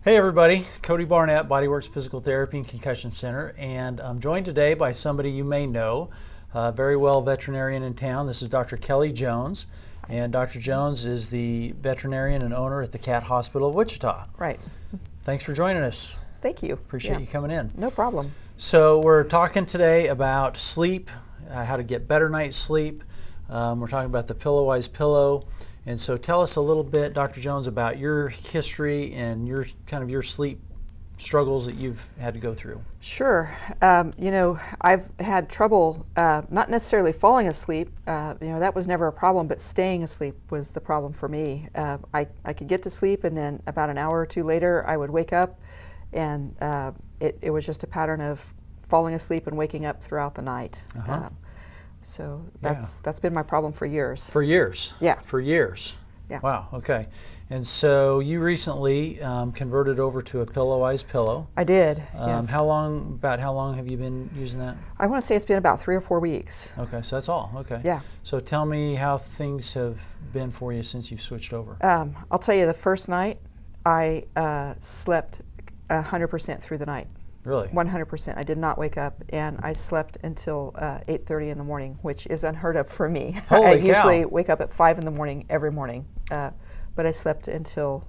Hey everybody, Cody Barnett, Bodyworks Physical Therapy and Concussion Center, and I'm joined today by somebody you may know, very well veterinarian in town. This is Dr. Kelly Jones, and Dr. Jones is the veterinarian and owner at the Cat Hospital of Wichita. Right. Thanks for joining us. Thank you. Appreciate you coming in. No problem. So we're talking today about sleep, how to get better night's sleep. We're talking about the Pillowise Pillow. And so tell us a little bit, Dr. Jones, about your history and your sleep struggles that you've had to go through. Sure. I've had trouble not necessarily falling asleep. That was never a problem, but staying asleep was the problem for me. I could get to sleep, and then about an hour or two later, I would wake up, and it was just a pattern of falling asleep and waking up throughout the night. So that's been my problem for years. For years? Yeah. For years? Yeah. Wow, okay. And so you recently converted over to a Pillowise pillow. I did, yes. About how long have you been using that? I want to say it's been about 3 or 4 weeks. Okay, so that's all, okay. Yeah. So tell me how things have been for you since you've switched over. I'll tell you, the first night, I slept 100% through the night. Really? 100%. I did not wake up, and I slept until 8:30 in the morning, which is unheard of for me. Holy I cow. usually wake up at 5 in the morning every morning, but I slept until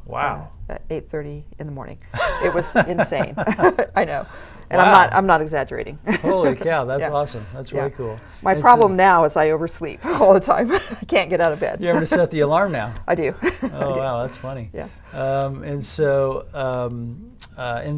8:30 in the morning. It was insane. I know, and wow. I'm not exaggerating. Holy cow, that's Yeah. awesome. That's really cool. My problem now is I oversleep all the time. I can't get out of bed. You ever set the alarm now? I do. Oh wow, that's funny. Yeah. And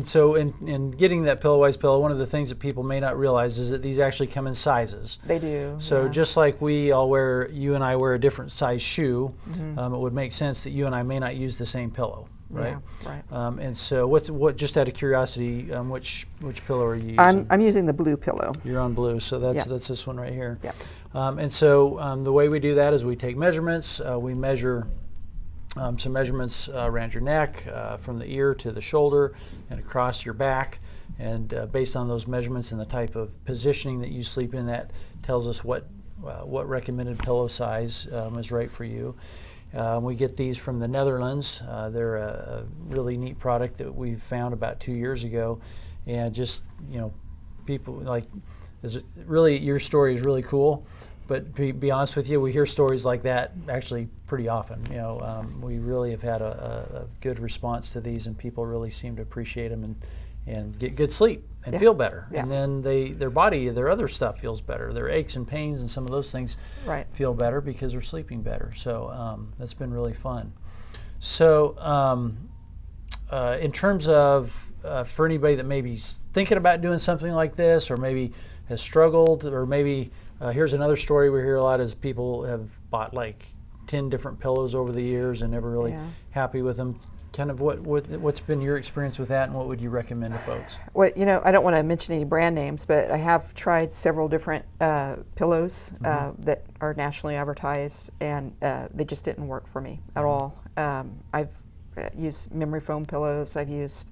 so in getting that Pillowise pillow, one of the things that people may not realize is that these actually come in sizes. They do. So yeah. just like you and I wear a different size shoe, it would make sense that you and I may not use the same pillow, right? Yeah, right. And so what? Just out of curiosity, which pillow are you using? I'm using the blue pillow. You're on blue, so that's Yeah. this one right here. Yeah. And so the way we do that is we take measurements. We measure some measurements around your neck, from the ear to the shoulder and across your back. And based on those measurements and the type of positioning that you sleep in, that tells us what recommended pillow size is right for you. We get these from the Netherlands. They're a really neat product that we found about 2 years ago. And just, people your story is really cool. But to be honest with you, we hear stories like that actually pretty often. We really have had a good response to these, and people really seem to appreciate them and get good sleep and feel better. Yeah. And then their other stuff feels better. Their aches and pains and some of those things feel better because they're sleeping better. So that's been really fun. So in terms of for anybody that may be thinking about doing something like this, or maybe has struggled, or maybe here's another story we hear a lot is people have bought like 10 different pillows over the years and never really happy with them. Kind of what's been your experience with that, and what would you recommend to folks? Well, I don't want to mention any brand names, but I have tried several different pillows that are nationally advertised, and they just didn't work for me at all. I've used memory foam pillows. I've used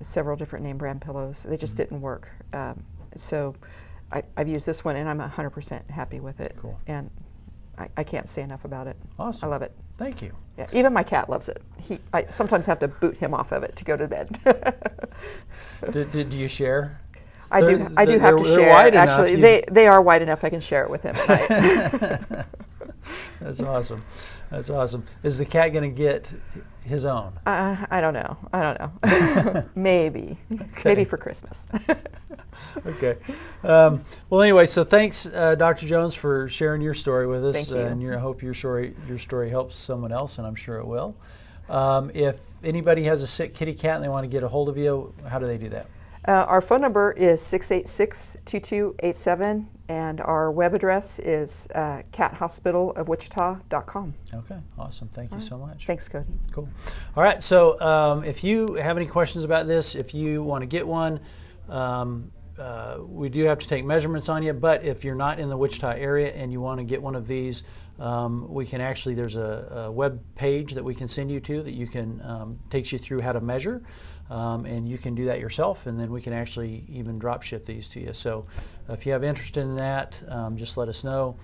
several different name brand pillows. They just didn't work. So I've used this one, and I'm 100% happy with it. Cool. And I can't say enough about it. Awesome. I love it. Thank you. Yeah, even my cat loves it. I sometimes have to boot him off of it to go to bed. Did you share? I do have to share. Wide Actually, enough, they are wide enough I can share it with him at night. That's awesome. That's awesome. Is the cat going to get his own? I don't know. Maybe. Okay. Maybe for Christmas. Okay. Well, anyway, so thanks, Dr. Jones, for sharing your story with us. Thank you. And I hope your story helps someone else, and I'm sure it will. If anybody has a sick kitty cat and they want to get a hold of you, how do they do that? Our phone number is 686-2287, and our web address is cathospitalofwichita.com. Okay, awesome. Thank you so much. Thanks, Cody. Cool. All right, so if you have any questions about this, if you want to get one, we do have to take measurements on you, but if you're not in the Wichita area and you want to get one of these, we can actually, there's a web page that we can send you to that you can, takes you through how to measure. And you can do that yourself, and then we can actually even drop ship these to you. So if you have interest in that, just let us know.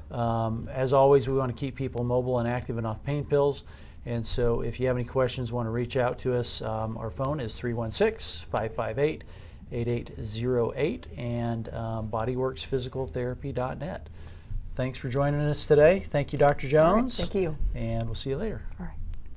As always, we want to keep people mobile and active and off pain pills. And so if you have any questions, want to reach out to us, our phone is 316-558-8808 and bodyworksphysicaltherapy.net. Thanks for joining us today. Thank you, Dr. Jones. All right, thank you. And we'll see you later. All right.